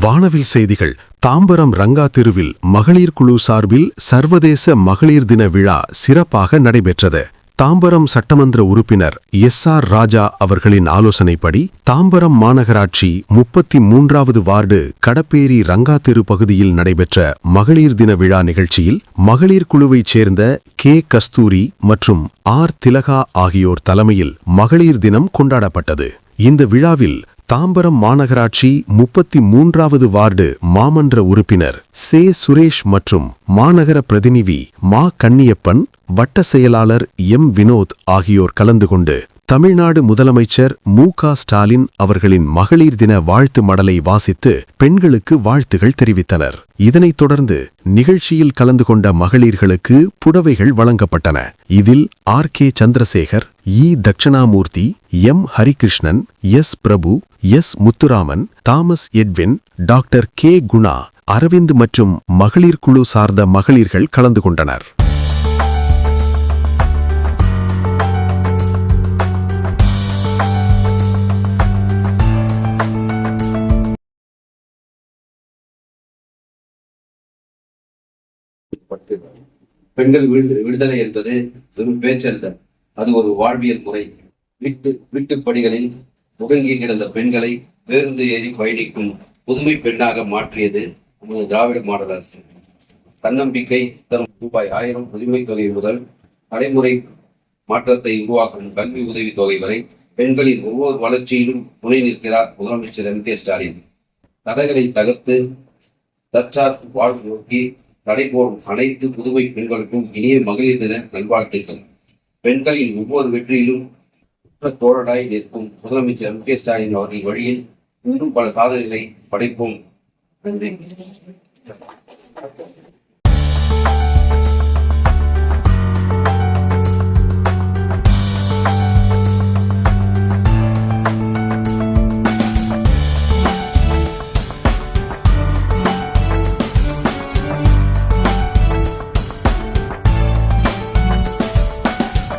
வானவில் செய்திகள். தாம்பரம் ரங்கா தெருவில் மகளிர் குழு சார்பில் சர்வதேச மகளிர் தின விழா சிறப்பாக நடைபெற்றது. தாம்பரம் சட்டமன்ற உறுப்பினர் எஸ்.ஆர். ராஜா அவர்களின் ஆலோசனைப்படி தாம்பரம் மாநகராட்சி 33வது வார்டு கடப்பேரி ரங்கா தெரு பகுதியில் நடைபெற்ற மகளிர் தின விழா நிகழ்ச்சியில் மகளிர் குழுவைச் சேர்ந்த கே. கஸ்தூரி மற்றும் ஆர். திலகா ஆகியோர் தலைமையில் மகளிர் தினம் கொண்டாடப்பட்டது. இந்த விழாவில் தாம்பரம் மாநகராட்சி 33வது வார்டு மாமன்ற உறுப்பினர் சே. சுரேஷ் மற்றும் மாநகர பிரதிநிதி மா. கன்னியப்பன், வட்ட செயலாளர் எம். வினோத் ஆகியோர் கலந்து கொண்டு தமிழ்நாடு முதலமைச்சர் மு. க. ஸ்டாலின் அவர்களின் மகளிர் தின வாழ்த்து மடலை வாசித்து பெண்களுக்கு வாழ்த்துகள் தெரிவித்தனர். இதனைத் தொடர்ந்து நிகழ்ச்சியில் கலந்து கொண்ட மகளிர்களுக்கு புடவைகள் வழங்கப்பட்டன. இதில் R. K. Chandrasekar, E. Dakshinamurthy, M. Harikrishnan, S. Prabhu, S. Muthuraman, Thomas Edwin, doctor K. Guna, Aravind மற்றும் மகளிர் குழு சார்ந்த மகளிர்கள் கலந்து கொண்டனர். பெண்கள் விடுதலை என்பது வெறும் பேச்சல்ல, அது ஒரு வாழ்வியல் முறை. வீட்டுப்படிகளில் முடங்கி கிடந்த பெண்களை பேருந்து ஏறி பயணிக்கும் புதுமை பெண்ணாக மாற்றியது நமது திராவிட மாடல் அரசு. தன்னம்பிக்கை தரும் ரூபாய் 1000 உரிமை தொகை முதல் நடைமுறை மாற்றத்தை உருவாக்கும் கல்வி உதவி தொகை வரை பெண்களின் ஒவ்வொரு வளர்ச்சியிலும் துணை நிற்கிறார் முதலமைச்சர் எம். கே. ஸ்டாலின். தடைகளை தகர்த்து தற்சார் வாழ்வு நோக்கி நடைபோடும் அனைத்து புதுமை பெண்களுக்கும் இனிய மகளிர் தின நல்வாழ்த்துக்கள். பெண்களின் ஒவ்வொரு வெற்றியிலும் தோழராய் நிற்கும் முதலமைச்சர் எம். கே. ஸ்டாலின் அவர்கள் வழியில் இன்னும் பல சாதனைகளை படைப்போம். நன்றி.